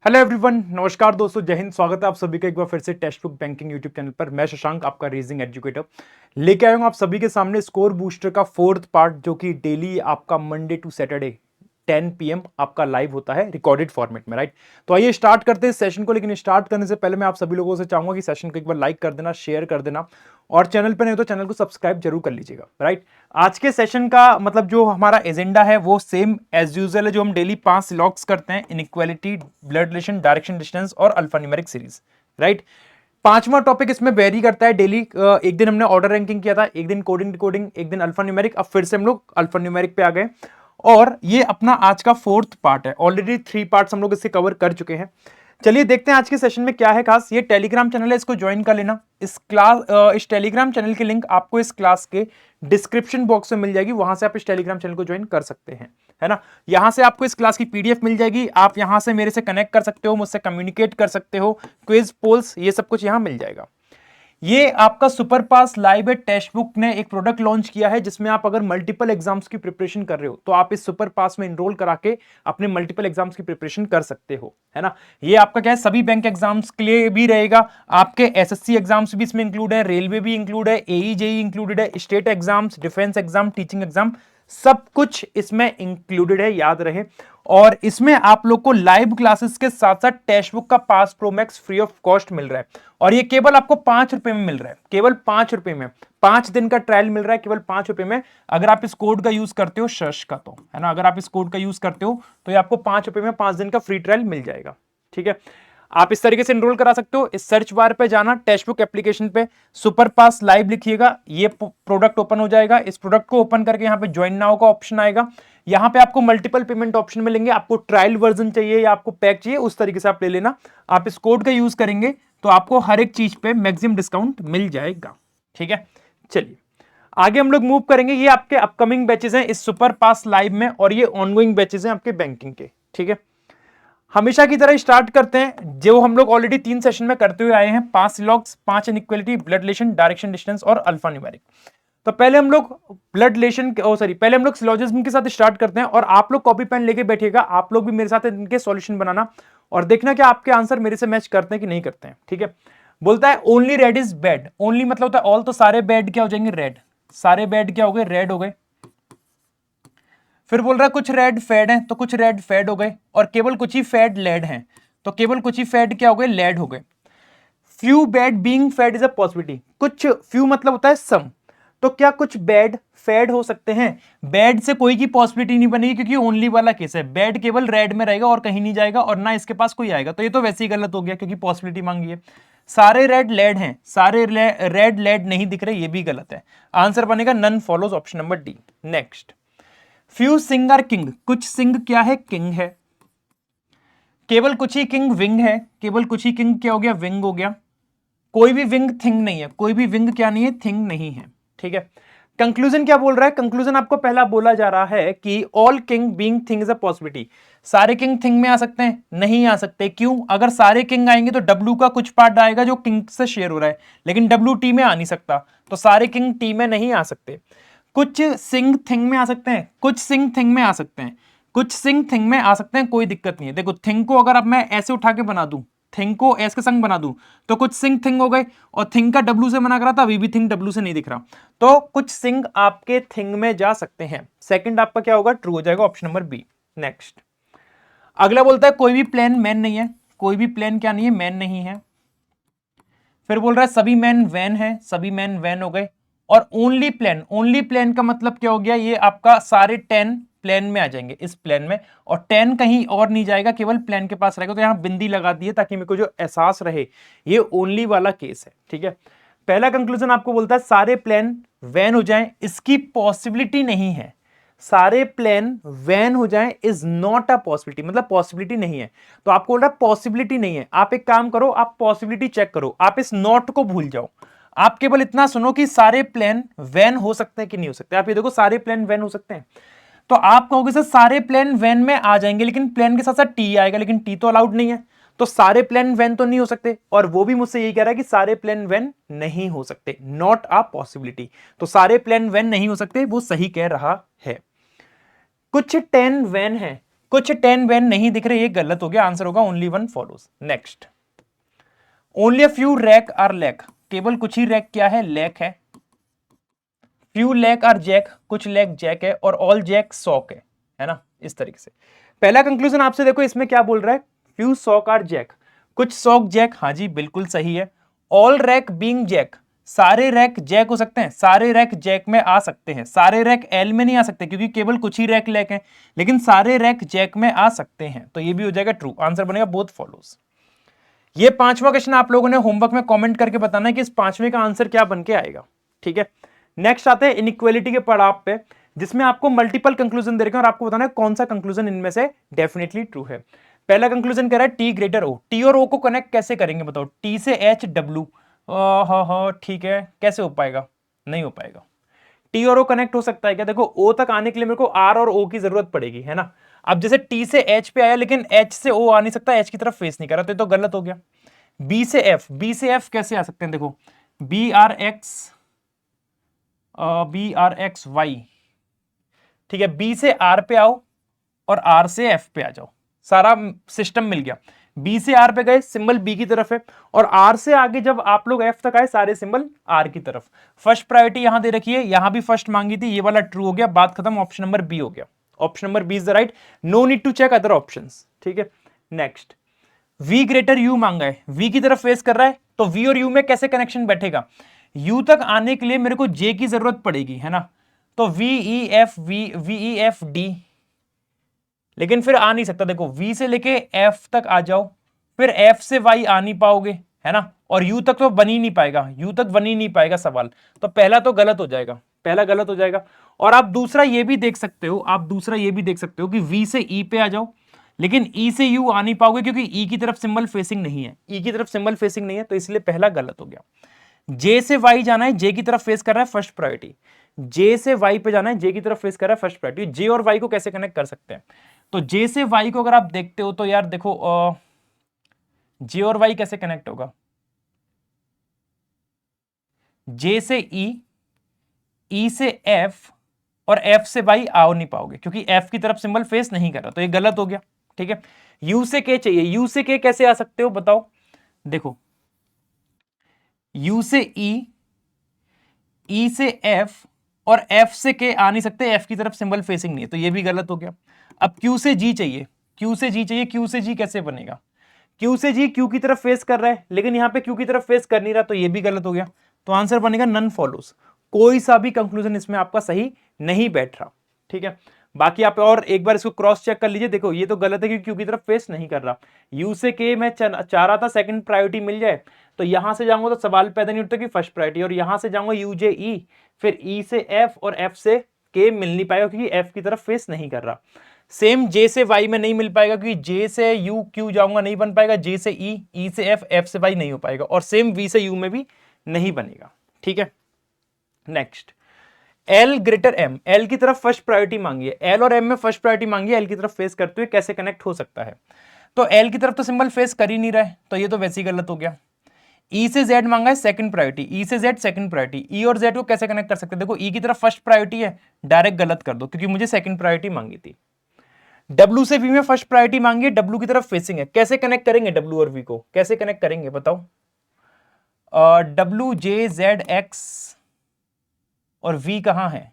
Hello everyone, नमस्कार दोस्तों, जय हिंद। स्वागत है आप सभी का एक बार फिर से text book banking YouTube channel पर। मैं शशांक, आपका रीजनिंग एजुकेटर, लेके आया हूं आप सभी के सामने स्कोर बूस्टर का फोर्थ पार्ट, जो कि डेली आपका मंडे टू सैटरडे 10 PM आपका लाइव होता है रिकॉर्डेड फॉर्मेट में, राइट। तो आइए स्टार्ट करते हैं सेशन को। लेकिन स्टार्ट करने से पहले मैं आप सभी लोगों से चाहूंगा कि सेशन को एक बार लाइक कर देना, शेयर कर देना, और चैनल पर नहीं तो चैनल को सब्सक्राइब जरूर कर लीजिएगा, राइट। आज के सेशन का मतलब जो हमारा एजेंडा है वो सेम एज यूजुअल है, जो हम डेली 5 लॉक्स करते हैं: inequality, blood relation, direction distance और अल्फान्यूमेरिक सीरीज, राइट। पांचवा टॉपिक इसमें वेरी करता है डेली। एक दिन हमने ऑर्डर रैंकिंग किया था, एक दिन कोडिंग डिकोडिंग, एक दिन अल्फा न्यूमेरिक। अब फिर से हम लोग अल्फा न्यूमेरिक पे आ गए और ये अपना आज का फोर्थ पार्ट है। ऑलरेडी 3 पार्ट्स हम लोग इससे कवर कर चुके हैं। चलिए देखते हैं आज के सेशन में क्या है खास। ये टेलीग्राम चैनल है, इसको ज्वाइन कर लेना। इस टेलीग्राम चैनल की लिंक आपको इस क्लास के डिस्क्रिप्शन बॉक्स में मिल जाएगी, वहां से आप इस टेलीग्राम चैनल को ज्वाइन कर सकते हैं, है ना। यहां से आपको इस क्लास की PDF मिल जाएगी, आप यहां से मेरे से कनेक्ट कर सकते हो, मुझसे कम्युनिकेट कर सकते हो, क्विज पोल्स ये सब कुछ यहां मिल जाएगा। ये आपका सुपर पास लाइव है टेक्स्ट बुक ने एक प्रोडक्ट लॉन्च किया है, जिसमें आप अगर मल्टीपल एग्जाम्स की प्रिपरेशन कर रहे हो तो आप इस सुपर पास में इनरोल करा के अपने मल्टीपल एग्जाम्स की प्रिपरेशन कर सकते हो, है ना। ये आपका क्या है, सभी बैंक एग्जाम्स के लिए भी रहेगा। आपके SSC एग्जाम्स भी इसमें इंक्लूड है, रेलवे भी इंक्लूड है, AE JE इंक्लूडेड है, state exams, defence exam, teaching exam, सब कुछ इसमें इंक्लूडेड है, याद रहे। और इसमें आप लोग को लाइव क्लासेस के साथ साथ टेक्स्ट बुक का pass pro max free of cost मिल रहा है, और ये केवल आपको 5 रुपए में मिल रहा है, केवल 5 रुपए में। 5 दिन का ट्रायल मिल रहा है केवल 5 रुपए में। अगर आप इस कोड का यूज करते हो शश का, तो है ना, अगर आप इस कोड का यूज करते हो तो ये आपको 5 रुपए में 5 दिन का फ्री ट्रायल मिल जाएगा, ठीक है। आप इस तरीके से एनरोल करा सकते हो। इस सर्च बार पे जाना, टेक्स्ट बुक एप्लीकेशन पे सुपर पास लाइव लिखिएगा, ये प्रोडक्ट ओपन हो जाएगा। इस प्रोडक्ट को ओपन करके यहाँ पे ज्वाइन नाउ का ऑप्शन आएगा। यहाँ पे आपको मल्टीपल पेमेंट ऑप्शन मिलेंगे, आपको ट्रायल वर्जन चाहिए या आपको पैक चाहिए, उस तरीके से आप ले लेना। आप इस कोड का यूज करेंगे तो आपको हर एक चीज पे मैक्सिमम डिस्काउंट मिल जाएगा, ठीक है। चलिए आगे हम लोग मूव करेंगे। ये आपके अपकमिंग बैचेस हैं इस सुपर पास लाइव में, और ये ऑनगोइंग बैचेस हैं आपके बैंकिंग के, ठीक है। हमेशा की तरह स्टार्ट करते हैं, जो हम लोग ऑलरेडी 3 सेशन में करते हुए आए हैं: 5 logs, 5 inequality, blood relation, direction distance और अल्फा न्यूमेरिक। तो पहले हम लोग पहले हम लोग सिलोजिज्म के साथ स्टार्ट करते हैं, और आप लोग कॉपी पेन लेके बैठिएगा। आप लोग भी मेरे साथ इनके सॉल्यूशन बनाना और देखना कि आपके आंसर मेरे से मैच करते हैं कि नहीं करते हैं, ठीक है। बोलता है only red is bad. Only मतलब होता है ऑल, तो सारे बैड क्या हो जाएंगे, रेड। सारे बैड क्या हो गए, रेड हो गए। फिर बोल रहा है कुछ रेड फेड हैं, तो कुछ रेड फेड हो गए, और केवल कुछ ही फेड लेड हैं, तो केवल कुछ ही फेड क्या हो गए, लेड हो गए। Few bad being fed is a possibility. कुछ फ्यू मतलब होता है सम, तो क्या कुछ बैड फेड हो सकते हैं? बैड से कोई की पॉसिबिलिटी नहीं बनेगी, क्योंकि ओनली वाला केस है। बैड केवल रेड में रहेगा और कहीं नहीं जाएगा, और ना इसके पास कोई आएगा, तो ये तो वैसे ही गलत हो गया क्योंकि पॉसिबिलिटी मांगी है। सारे रेड लेड हैं, सारे रेड लेड नहीं दिख रहे, ये भी गलत है। आंसर बनेगा none follows, option number D. Next, few sing are king. कुछ सिंग क्या है, किंग है। केवल कुछ ही किंग विंग है, केवल कुछ ही किंग क्या हो गया, विंग हो गया। कोई भी विंग थिंग नहीं है, कोई भी विंग क्या नहीं है, थिंग नहीं है, ठीक है। कंक्लूजन क्या बोल रहा है? कंक्लूजन आपको पहला बोला जा रहा है कि all king being thing is a possibility. सारे किंग थिंग में आ सकते हैं? नहीं आ सकते। क्यों? अगर सारे किंग आएंगे तो डब्ल्यू का कुछ पार्ट आएगा जो किंग से शेयर हो रहा है, लेकिन डब्ल्यू टी में आ नहीं सकता, तो सारे किंग टी में नहीं आ सकते। कुछ सिंग थिंग में आ सकते हैं, कुछ सिंग थिंग में आ सकते हैं, कुछ सिंग थिंग में आ सकते हैं, कोई दिक्कत नहीं है। देखो थिंग को अगर अब मैं ऐसे उठा के बना दूं, थिंग को एस के संग बना दूं, तो कुछ सिंग थिंग हो गए, और थिंग का डब्ल्यू से मना करा था, अभी भी थिंग डब्ल्यू से नहीं दिख रहा, तो कुछ सिंग आपके थिंग में जा सकते हैं। सेकंड आपका क्या होगा, ट्रू हो जाएगा, ऑप्शन नंबर बी। नेक्स्ट, अगला बोलता है कोई भी प्लेन मैन नहीं है। कोई भी प्लेन क्या नहीं है, मैन नहीं है। फिर बोल रहा है सभी मैन वैन है, सभी मैन वैन हो गए। और ओनली प्लेन, ओनली प्लेन का मतलब क्या हो गया, ये आपका सारे 10 प्लेन में आ जाएंगे, इस प्लेन में, और 10 कहीं और नहीं जाएगा, केवल प्लेन के पास रहेगा। तो यहां बिंदी लगा दी है ताकि मेरे को जो एहसास रहे ये ओनली वाला केस है, ठीक है। पहला कंक्लूजन आपको बोलता है सारे प्लेन वैन हो जाएं, इसकी पॉसिबिलिटी नहीं है। सारे प्लेन वैन हो जाएं इज नॉट अ पॉसिबिलिटी, मतलब पॉसिबिलिटी नहीं है। तो आपको बोल रहा है पॉसिबिलिटी नहीं है। आप एक काम करो, आप पॉसिबिलिटी चेक करो, आप इस नॉट को भूल जाओ। आप केवल इतना सुनो कि सारे प्लेन वैन हो सकते हैं कि नहीं हो सकते। आप ये देखो सारे प्लेन वैन हो सकते हैं, तो आप कहोगे सर सारे प्लेन वैन में आ जाएंगे, लेकिन प्लेन के साथ साथ टी आएगा, लेकिन टी तो अलाउड नहीं है, तो सारे प्लेन वैन तो नहीं हो सकते। और वो भी मुझसे यही कह रहा है कि सारे प्लेन वैन नहीं हो सकते, नॉट अ पॉसिबिलिटी। तो सारे प्लेन वैन नहीं हो सकते, वो सही कह रहा है। कुछ 10 वैन है, कुछ 10 वेन नहीं दिख रहे, ये गलत हो गया, आंसर होगा only one follows. Next, only a few rack are lack, केवल कुछ ही रैक क्या है, लैक है। फ्यू लैक आर जैक, कुछ लैक जैक है, और ऑल जैक सॉक है ना, इस तरीके से। पहला कंक्लूजन आपसे देखो इसमें क्या बोल रहा है, फ्यू सॉक आर जैक, कुछ सॉक जैक, हाँ जी बिल्कुल सही है। ऑल रैक बीइंग जैक, सारे रैक जैक हो सकते हैं, सारे रैक जैक में आ सकते हैं, सारे रैक एल में नहीं आ सकते क्योंकि केवल कुछ ही रैक लैक हैं, लेकिन सारे रैक जैक में आ सकते हैं, तो ये भी हो जाएगा ट्रू, आंसर बनेगा बोथ फॉलोज। ये पांचवा क्वेश्चन आप लोगों ने होमवर्क में कमेंट करके बताना है कि इस पांचवें का आंसर क्या बन के आएगा, ठीक है। नेक्स्ट आते हैं इनइक्वालिटी के पड़ाव पे, जिसमें आपको मल्टीपल कंक्लूजन दे रखे हैं और आपको बताना है कौन सा कंक्लूजन इनमें से डेफिनेटली ट्रू है। पहला कंक्लूजन कह रहा है टी ग्रेटर ओ, टी और ओ को कनेक्ट कैसे करेंगे बताओ, टी से एच डब्ल्यू, ठीक है, कैसे हो पाएगा, नहीं हो पाएगा। टी और ओ कनेक्ट हो सकता है क्या, देखो ओ तक आने के लिए मेरे को आर और ओ की जरूरत पड़ेगी, है ना। अब जैसे टी से एच पे आया लेकिन एच से ओ आ नहीं सकता, एच की तरफ फेस नहीं कर रहा, तो गलत हो गया। बी से एफ, बी से एफ कैसे आ सकते हैं, देखो बी आर एक्स वाई, ठीक है, बी से आर पे आओ और आर से एफ पे आ जाओ, सारा सिस्टम मिल गया। बी से आर पे गए, सिंबल बी की तरफ है, और आर से आगे जब आप लोग एफ तक आए सारे सिंबल आर की तरफ। फर्स्ट प्रायोरिटी यहां दे रखी है, यहां भी फर्स्ट मांगी थी, ये वाला ट्रू हो गया, बात खत्म, ऑप्शन नंबर बी हो गया, option number B is the right, no need to check other options, ठीक है। नेक्स्ट, V ग्रेटर U मांगा है, V की तरफ फेस कर रहा है, तो V और U में कैसे कनेक्शन बैठेगा, U तक आने के लिए मेरे को J की जरूरत पड़ेगी, है ना, तो VEF D, लेकिन फिर आ नहीं सकता, देखो V से लेके F तक आ जाओ, फिर F से Y आ नहीं पाओगे, है ना, और U तक तो बन ही नहीं पाएगा, U तक बन ही नहीं पाएगा सवाल, तो पहला तो गलत हो जाएगा, पहला गलत हो जाएगा। और आप दूसरा ये भी देख सकते हो, आप दूसरा ये भी देख सकते हो कि V से E पे आ जाओ, लेकिन E से U आ नहीं पाओगे क्योंकि E की तरफ सिंबल फेसिंग नहीं है, E की तरफ सिंबल फेसिंग नहीं है, तो इसलिए पहला गलत हो गया। J से Y जाना है, J की तरफ फेस कर रहा है, फर्स्ट प्रायोरिटी, J से Y पे जाना है, J की तरफ फेस कर रहा है, फर्स्ट प्रायोरिटी। J और Y को कैसे कनेक्ट कर सकते हैं, तो J से Y को अगर आप देखते हो तो यार देखो J और Y कैसे कनेक्ट होगा, J से E, E से F, और F से Y आओ नहीं पाओगे क्योंकि F की तरफ सिंबल फेस नहीं कर रहा, तो ये गलत हो गया, ठीक है। U से K चाहिए, U से K कैसे आ सकते हो बताओ, देखो U से E, E से F, और F से K आ नहीं सकते, F की तरफ सिंबल फेसिंग नहीं है, तो ये भी गलत हो गया। अब Q से G चाहिए, Q से G चाहिए, Q से G कैसे बनेगा, Q से G Q की तरफ फेस कर रहा है, लेकिन यहां पे Q की तरफ फेस कर नहीं रहा, तो ये भी गलत हो गया, तो आंसर बनेगा नन फॉलोज, कोई सा भी कंक्लूजन इसमें आपका सही नहीं बैठ रहा, ठीक है। बाकी आप और एक बार इसको क्रॉस चेक कर लीजिए, देखो ये तो गलत है क्योंकि Q की तरफ फेस नहीं कर रहा। U से K मैं चाह रहा था सेकंड प्रायोरिटी मिल जाए, तो यहां से जाऊंगा तो सवाल पैदा नहीं उठता कि फर्स्ट प्रायोरिटी, और यहां से जाऊंगा UJE, फिर E से F और F से K मिल नहीं पाएगा क्योंकि F की तरफ फेस नहीं कर रहा। सेम J से Y में नहीं मिल पाएगा क्योंकि J से U Q जाऊंगा नहीं बन पाएगा, J से E, E से F, F से Y नहीं हो पाएगा, और सेम V से U में भी नहीं बनेगा, ठीक है। Next, L greater M, L की तरफ फर्स्ट प्रायोरिटी मांगी है, L और M में फर्स्ट प्रायोरिटी मांगी है, L की तरफ फेस करते हुए कैसे कनेक्ट हो सकता है, तो L की तरफ तो सिंबल फेस कर ही नहीं रहा है, तो ये तो वैसे ही गलत हो गया। E से Z मांगा है सेकंड प्रायोरिटी, E से Z सेकंड प्रायोरिटी, E और Z को कैसे कनेक्ट कर सकते हैं, देखो E की तरफ फर्स्ट प्रायोरिटी है, डायरेक्ट गलत कर दो क्योंकि मुझे सेकंड प्रायोरिटी मांगी थी। W से V में फर्स्ट प्रायोरिटी मांगी है, W की तरफ फेसिंग है, कैसे कनेक्ट करेंगे W और V को, कैसे कनेक्ट करेंगे बताओ, WJZX और V कहां है,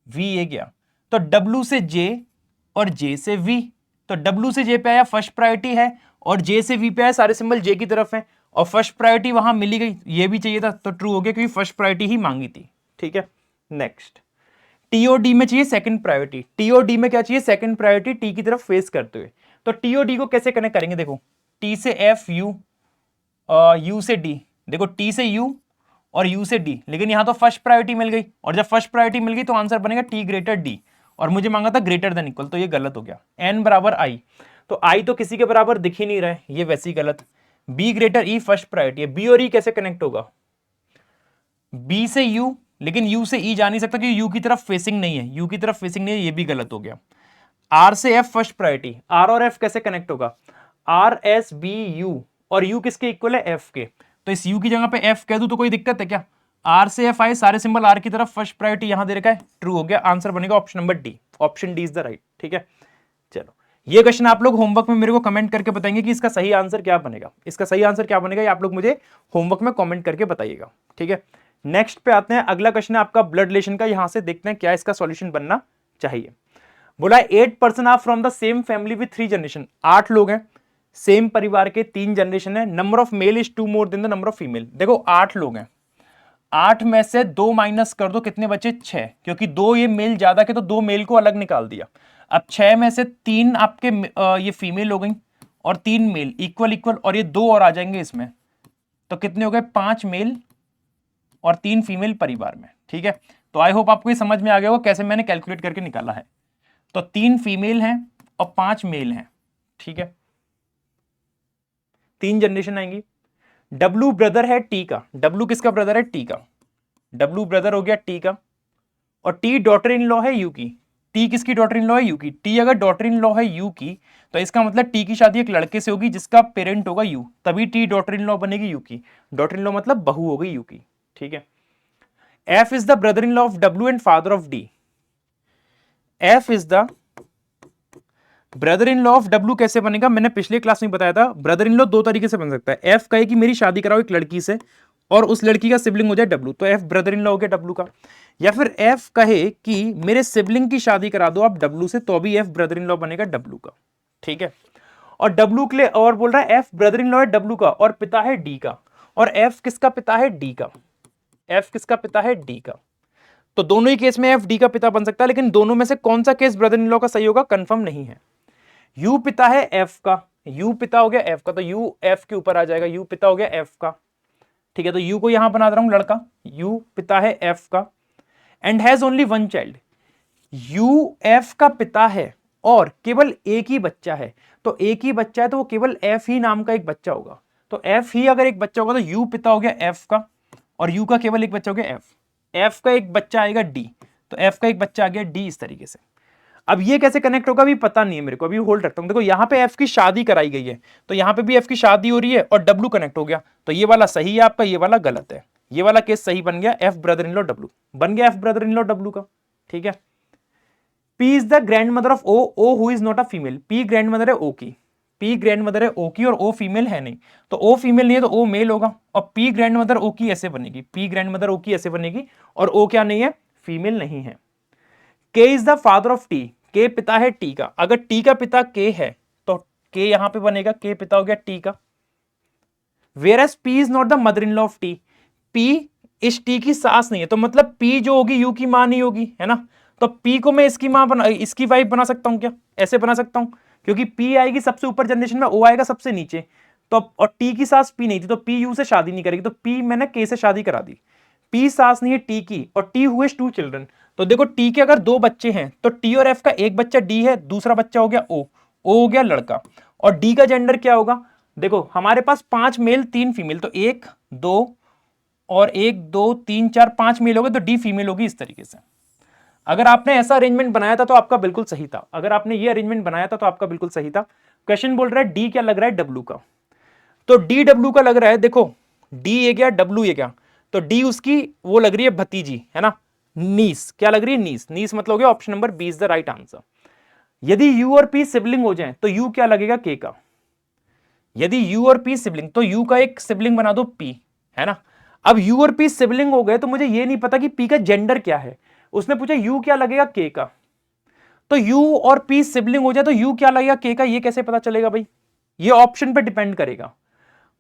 V ये गया, तो W से J और J से V, तो W से J पे आया फर्स्ट प्रायोरिटी है, और J से V पे आया सारे सिंबल J की तरफ है, और फर्स्ट प्रायोरिटी वहां मिली गई, ये भी चाहिए था, तो ट्रू हो गया क्योंकि फर्स्ट प्रायोरिटी ही मांगी थी, ठीक है। नेक्स्ट, TOD में चाहिए सेकंड प्रायोरिटी, TOD में क्या चाहिए सेकंड प्रायोरिटी, T की तरफ फेस करते हुए, तो TOD को कैसे कनेक्ट करेंगे, देखो T से F U, U से D, देखो T से U और U से D, लेकिन यहां तो फर्स्ट प्रायोरिटी मिल गई, और जब फर्स्ट प्रायोरिटी मिल गई तो आंसर बनेगा T ग्रेटर D, और मुझे मांगा था ग्रेटर देन इक्वल, तो ये गलत हो गया। N बराबर I, तो I तो किसी के बराबर दिख ही नहीं रहा है, ये वैसे ही गलत। B greater E first priority है, B और E कैसे कनेक्ट होगा, B से U, लेकिन U से E जा नहीं सकता क्योंकि U की तरफ फेसिंग नहीं है, U की तरफ फेसिंग नहीं है, ये भी गलत हो गया। R से F फर्स्ट प्रायोरिटी, R और F कैसे कनेक्ट होगा, R S B U, और U किसके इक्वल है, F के, तो इस U की जगह पे F कह दूं तो कोई दिक्कत है क्या, R से F आए सारे सिंबल R की तरफ, फर्स्ट प्रायोरिटी यहां दे रखा है, ट्रू हो गया, आंसर बनेगा option number D, option D is the right, ठीक है। चलो ये क्वेश्चन आप लोग होमवर्क में मेरे को कमेंट करके बताएंगे कि इसका सही आंसर क्या बनेगा, इसका सही आंसर क्या बनेगा, ये आप लोग मुझे होमवर्क में कमेंट करके बताइएगा, ठीक है। नेक्स्ट पे आते हैं, अगला क्वेश्चन है आपका ब्लड रिलेशन का, यहां से देखते हैं क्या इसका सॉल्यूशन बनना चाहिए। बोला 8% are from the same family with 3 generation, 8 लोग हैं, सेम परिवार के 3 जनरेशन है, number of male is 2 more than the number of female. देखो 8 लोग हैं, 8 में से 2 माइनस कर दो, कितने बचे 6, क्योंकि 2 ये मेल ज्यादा के तो 2 मेल को अलग निकाल दिया। अब 6 में से 3 आपके ये फीमेल हो गई और 3 मेल, इक्वल इक्वल, और ये 2 और आ जाएंगे इसमें, तो कितने हो गए 5 मेल और 3 फीमेल परिवार में, ठीक है। तो आई होप आपको ये समझ में आ गया होगा कैसे मैंने कैलकुलेट करके निकाला है। तो 3 फीमेल हैं और 5 मेल हैं, ठीक है, 3 जनरेशन आएंगी। डब्लू ब्रदर है टी का, डब्लू किसका ब्रदर है टी का, डब्लू ब्रदर हो गया टी का, और टी डॉटर इन लॉ है यू की। टी किसकी डॉटर इन लॉ है यू की, टी अगर डॉटर इन लॉ है यू की तो इसका मतलब टी की शादी एक लड़के से होगी जिसका पेरेंट होगा यू, तभी टी डॉटर इन लॉ बनेगी यू की। डॉटर इन लॉ मतलब बहू हो गई यू की, ठीक है। F is the brother in law of W and father of D. F is the brother in law of W कैसे बनेगा, मैंने पिछले क्लास में बताया था, ब्रदर इन लॉ 2 तरीके से बन सकता है। एफ कहे कि मेरी शादी कराओ एक लड़की से और उस लड़की का सिबलिंग हो जाए डब्ल्यू, तो एफ ब्रदर इन लॉ हो गया डब्ल्यू का। या फिर एफ कहे कि मेरे सिबलिंग की शादी करा दो आप डब्ल्यू से, तो भी एफ ब्रदर इन लॉ बनेगा डब्ल्यू का, ठीक है। और डब्ल्यू के लिए और बोल रहा है एफ ब्रदर इन लॉ है डब्ल्यू का और पिता है डी का, और एफ किसका पिता है डी का, एफ किसका पिता है डी का। तो दोनों ही केस में एफ डी का पिता बन सकता है, लेकिन दोनों में से कौन सा केस ब्रदर इन लॉ का सही होगा कंफर्म नहीं है। यू पिता है एफ का, यू पिता हो गया एफ का, तो यू एफ के ऊपर आ जाएगा, यू पिता हो गया एफ का, ठीक है। तो यू को यहां बना रहा हूं लड़का, यू पिता है एफ का, and has only one child. U F का पिता है और केवल एक ही बच्चा है, तो एक ही बच्चा है तो वो केवल एफ ही नाम का एक बच्चा होगा, तो एफ ही अगर एक बच्चा होगा तो यू पिता हो गया एफ का और यू का केवल एक बच्चा हो गया एफ। एफ का एक बच्चा आएगा डी, तो एफ का एक बच्चा आ गया डी, इस तरीके से। अब ये कैसे कनेक्ट होगा अभी पता नहीं है मेरे को, अभी होल्ड रखता हूं। देखो यहाँ पे एफ की शादी कराई गई है, तो यहाँ पे भी एफ की शादी हो रही है और डब्ल्यू कनेक्ट हो गया, तो ये वाला सही है आपका, ये वाला गलत है। ये वाला केस सही बन गया, F brother in law W बन गया, F brother in law W का, ठीक है। P is the grandmother of O, O who is not a female. P grandmother है ओ की, पी ग्रैंड मदर है ओ की और ओ फीमेल है नहीं, तो ओ फीमेल नहीं है तो ओ मेल होगा, और पी ग्रैंड मदर ओ की ऐसे बनेगी, पी ग्रैंड मदर ओ की ऐसे बनेगी, और ओ क्या नहीं है फीमेल नहीं है। के is the father of T, के पिता है टी का, अगर टी का पिता के है तो के यहां पे बनेगा, के पिता हो गया टी का। Where as P is not the mother in law of T, P is T की सास नहीं है, तो मतलब पी जो होगी यू की मां नहीं होगी, है ना। तो पी को मैं इसकी मां बना, इसकी वाइफ बना सकता हूं क्या, ऐसे बना सकता हूं, क्योंकि पी आएगी सबसे ऊपर जनरेशन में, ओ आएगा सबसे नीचे, तो और टी की सास पी नहीं थी, तो पी यू से शादी नहीं करेगी, तो पी मैंने के से शादी करा दी। पी सास नहीं है टी की, और टी हुए 2 चिल्ड्रन, तो देखो टी के अगर 2 बच्चे हैं तो टी और एफ का एक बच्चा डी है, दूसरा बच्चा हो गया ओ हो गया लड़का, और डी का जेंडर क्या होगा, देखो हमारे पास 5 मेल 3 फीमेल, तो 1 2 और 1 2 3 4 5 मेल हो गए, तो डी फीमेल होगी, इस तरीके से। अगर आपने ऐसा अरेंजमेंट बनाया था तो आपका बिल्कुल सही था, अगर आपने ये अरेंजमेंट बनाया था तो आपका बिल्कुल सही था। क्वेश्चन बोल रहा है डी क्या लग रहा है डब्ल्यू का, तो डी डब्ल्यू का लग रहा है, देखो डी ये क्या डब्ल्यू ये क्या, तो डी उसकी वो लग रही है भतीजी, है ना, नीस, क्या लग रही है नीस, नीस मतलब हो गया option number B is the right answer. यदि यू और पी सिबलिंग हो जाए तो यू क्या लगेगा के का, यदि यू और पी सिबलिंग, तो यू का एक सिबलिंग बना दो पी, है ना। अब यू और पी सिबलिंग हो गए तो मुझे ये नहीं पता कि पी का जेंडर क्या है, उसने पूछा यू क्या लगेगा के का, तो यू और पी सिबलिंग हो जाए तो यू क्या लगेगा के का, ये कैसे पता चलेगा भाई, ये ऑप्शन पे डिपेंड करेगा।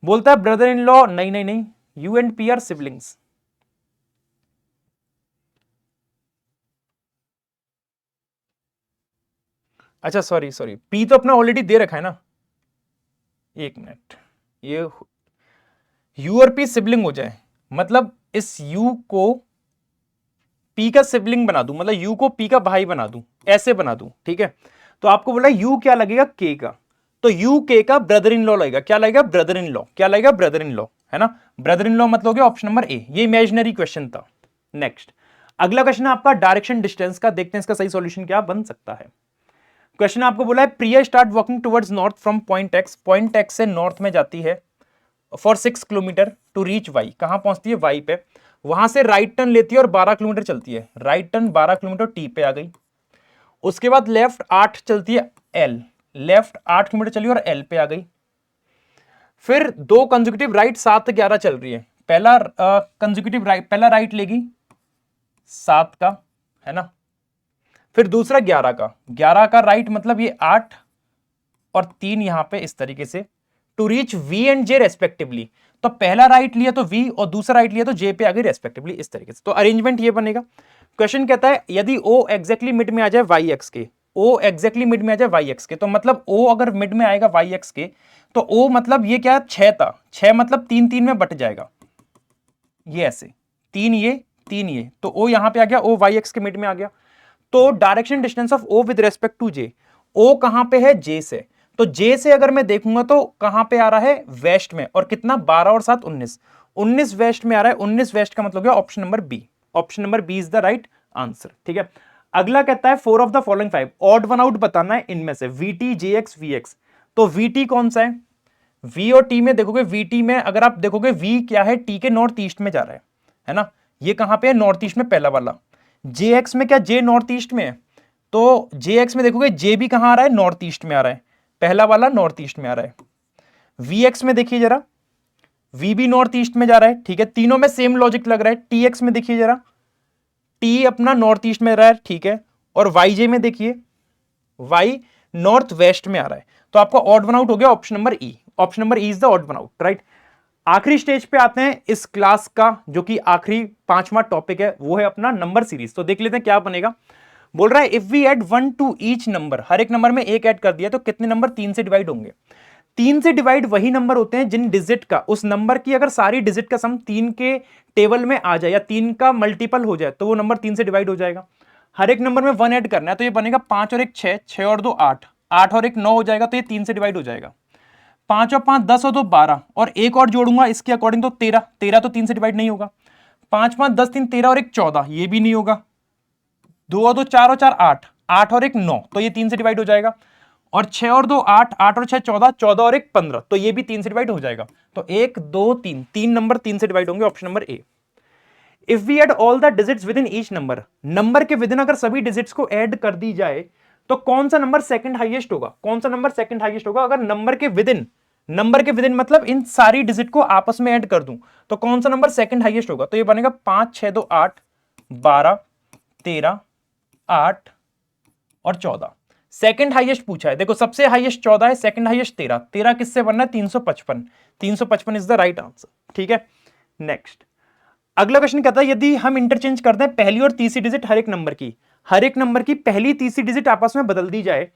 बोलता है ब्रदर इन लॉ, नहीं नहीं नहीं, you and P R siblings. अच्छा सॉरी सॉरी, पी तो अपना ऑलरेडी दे रखा है ना, एक मिनट, ये यू और पी सिबलिंग हो जाए मतलब इस यू को पी का सिबलिंग बना दूं, मतलब यू को पी का भाई बना दूं, ऐसे बना दूं, ठीक है। तो आपको बोला यू क्या लगेगा के का, तो यू के का ब्रदर इन लॉ लगेगा, क्या लगेगा ब्रदर इन लॉ, क्या लगेगा ब्रदर इन लॉ, है ना। ब्रदर इन लॉ मतलब हो गया ऑप्शन नंबर ए, ये इमेजिनरी क्वेश्चन था। नेक्स्ट अगला क्वेश्चन है आपका डायरेक्शन डिस्टेंस का, देखते हैं इसका सही सॉल्यूशन क्या बन सकता है। क्वेश्चन आपको बोला है Priya start walking towards north from point X, point X से नॉर्थ में जाती है for 6 kilometre to reach Y, कहां पहुंचती है वाई पे, वहां से राइट टर्न लेती है और 12 किलोमीटर चलती है, राइट टर्न 12 किलोमीटर टी पे आ गई। उसके बाद लेफ्ट 8 चलती है एल, लेफ्ट 8 किलोमीटर चली और एल पे आ गई। फिर 2 कंसेक्यूटिव राइट 7 11 चल रही है। पहला कंसेक्यूटिव राइट, पहला राइट लेगी 7 का, है ना, फिर दूसरा 11 का, 11 का राइट मतलब ये 8 और 3 यहां पे इस तरीके से to reach V and J respectively. तो पहला राइट लिया तो वी और दूसरा राइट लिया तो जे पे आ गई रेस्पेक्टिवली, इस तरीके से। तो अरेंजमेंट ये बनेगा। क्वेश्चन कहता है यदि ओ एग्जैक्टली मिड में आ जाए वाई एक्स के, ओ एग्जैक्टली मिड में आ जाए वाई एक्स के, तो मतलब ओ अगर मिड में आएगा वाई एक्स के, तो ओ मतलब ये क्या 6 था, 6 मतलब 3 3 में बट जाएगा, ये ऐसे 3 ये 3 ये, तो ओ यहां पे आ गया, ओ वाई एक्स के मिड में आ गया। तो direction distance of O with respect to J, O कहां पे है जे से, तो जे से अगर मैं देखूंगा तो कहां पे आ रहा है वेस्ट में, और कितना 12 और 7 19, 19 वेस्ट में आ रहा है, 19 वेस्ट का मतलब क्या option number B, option number B is the right answer. ठीक है, अगला कहता है 4 of the following 5 odd one out बताना है इनमें से, वीटी जेएक्स वीएक्स। तो वीटी कौन सा है, वी और टी में देखोगे, वीटी में अगर आप देखोगे वी क्या है, टी के नॉर्थ ईस्ट में जा रहा है ना, ये कहां पे है नॉर्थ ईस्ट में पहला वाला। जेएक्स में क्या जे नॉर्थ ईस्ट में है, तो जेएक्स में देखोगे जे भी कहां आ रहा है नॉर्थ ईस्ट में आ रहा है, पहला वाला नॉर्थ ईस्ट में आ रहा है। वीएक्स में देखिए जरा, वी भी नॉर्थ ईस्ट में जा रहा है। ठीक है, तीनों में सेम लॉजिक लग रहा है। टीएक्स में देखिए जरा, टी अपना नॉर्थ ईस्ट में रहा है, ठीक है, और वाईजे में देखिए, वाई नॉर्थ वेस्ट में आ रहा है। तो आपका ऑड वन आउट हो गया option number E, option number E is the odd one out, right. आखिरी स्टेज पे आते हैं इस क्लास का, जो कि आखिरी 5वां टॉपिक है, वो है अपना नंबर सीरीज। तो देख लेते हैं क्या बनेगा। बोल रहा है if we add 1 to each number, हर एक नंबर में एक ऐड कर दिया तो कितने नंबर 3 से डिवाइड होंगे। 3 से डिवाइड वही नंबर होते हैं जिन डिजिट का, उस नंबर की अगर सारी डिजिट का सम 3 के टेबल में आ जाए या 3 का मल्टीपल हो जाए तो वो नंबर 3 से डिवाइड हो जाएगा। हर एक नंबर में 1 ऐड करना है, तो ये बनेगा 5 और 1 6, 6 और 2 8, 8 और 1 9 हो जाएगा, तो ये 3 से डिवाइड हो जाएगा। 5 और 5 10 और 2 12, और एक और जोड़ूंगा इसके अकॉर्डिंग तो 13, 13 तो 3 से डिवाइड नहीं होगा। 5 5 10 3 13 और 1 14, ये भी नहीं होगा। 2 और 2 4 और 4 8, 8 और 1 9, तो ये 3 से डिवाइड हो जाएगा। और 6 और 2 8, 8 और 6 14, 14 और 1 15, तो ये भी 3 से डिवाइड हो जाएगा। तो 1 2 3, 3 नंबर 3 से डिवाइड होंगे, option number A. If we add all the digits within each number, number के विद इन अगर सभी डिजिट्स को ऐड कर दी जाए तो कौन सा नंबर सेकंड हाईएस्ट होगा, कौन सा नंबर सेकंड हाईएस्ट होगा अगर नंबर के विद इन, नंबर के विद इन मतलब इन सारी डिजिट को आपस में ऐड कर दूं तो कौन सा नंबर सेकंड हाईएस्ट होगा। तो ये बनेगा 5 6 2 8 12 13 8 और 14। सेकंड हाईएस्ट पूछा है, देखो सबसे हाईएस्ट 14 है, सेकंड हाईएस्ट 13, 13 किससे बनना है 355, 355 इज द राइट आंसर। ठीक है, नेक्स्ट अगला क्वेश्चन कहता है यदि हम इंटरचेंज करते हैं पहली और तीसरी डिजिट हर एक नंबर की, हर एक नंबर की पहली तीसरी डिजिट आपस में बदल दी जाए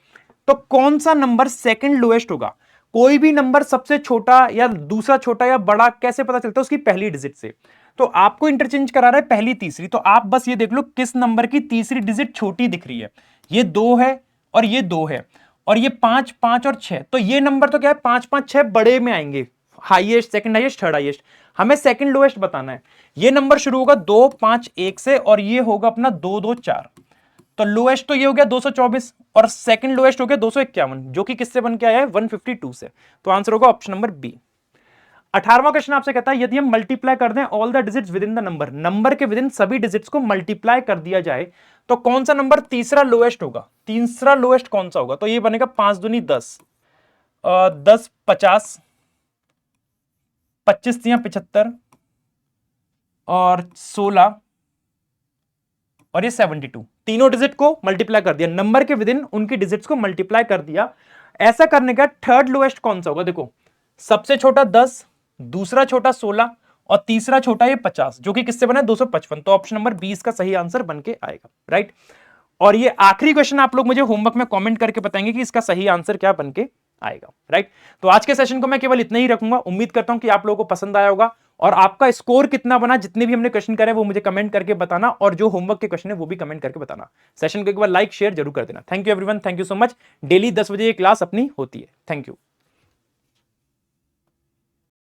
तो कौन सा नंबर सेकंड लोएस्ट होगा। कोई भी नंबर सबसे छोटा या दूसरा छोटा या बड़ा कैसे पता चलता है उसकी पहली डिजिट से। तो आपको इंटरचेंज करा रहा है पहली तीसरी, तो आप बस ये देख लो किस नंबर की तीसरी डिजिट छोटी दिख रही है। ये 2 है और ये 2 है और ये 5 5 और 6, तो ये नंबर तो क्या है 5 5 6 बड़े में आएंगे, highest second highest third highest. हमें सेकंड लोएस्ट बताना है। ये नंबर शुरू होगा 2 5 1 से और ये होगा अपना 2 2 4, तो लोएस्ट तो ये हो गया 224 और सेकंड लोएस्ट हो गया 251, जो कि किससे बन के आया है 152 से। तो आंसर होगा ऑप्शन नंबर बी। 18वां क्वेश्चन आपसे कहता है यदि हम मल्टीप्लाई कर दें all the digits with in the number, number के विद इन सभी डिजिट्स को मल्टीप्लाई कर दिया जाए तो कौन सा नंबर तीसरा लोएस्ट होगा, तीसरा लोएस्ट कौन सा होगा। तो ये बनेगा 5 दूनी 10, 10 50, 25 तियां 75 और 16 और ये 72, तीनों डिजिट को मल्टीप्लाई कर दिया, नंबर के विद इन उनकी डिजिट्स को मल्टीप्लाई कर दिया। ऐसा करने का थर्ड लोएस्ट कौन सा होगा, देखो सबसे छोटा 10, दूसरा छोटा 16 और तीसरा छोटा ये 50, जो कि किससे बना है 255, तो ऑप्शन नंबर 20 का सही आंसर बन के आएगा, राइट। और ये आखिरी क्वेश्चन आप लोग मुझे होमवर्क में कमेंट करके बताएंगे कि इसका सही आंसर क्या बन के आएगा, राइट। तो आज के सेशन को मैं केवल इतना ही रखूंगा, उम्मीद करता हूं कि आप लोगों को पसंद आया होगा और आपका स्कोर कितना बना, जितने भी हमने क्वेश्चन करे वो मुझे कमेंट करके बताना और जो होमवर्क के क्वेश्चन है वो भी कमेंट करके बताना। सेशन को एक बार लाइक शेयर जरूर कर देना। Thank you everyone, thank you so much. Daily 10 बजे ये क्लास अपनी होती है। Thank you.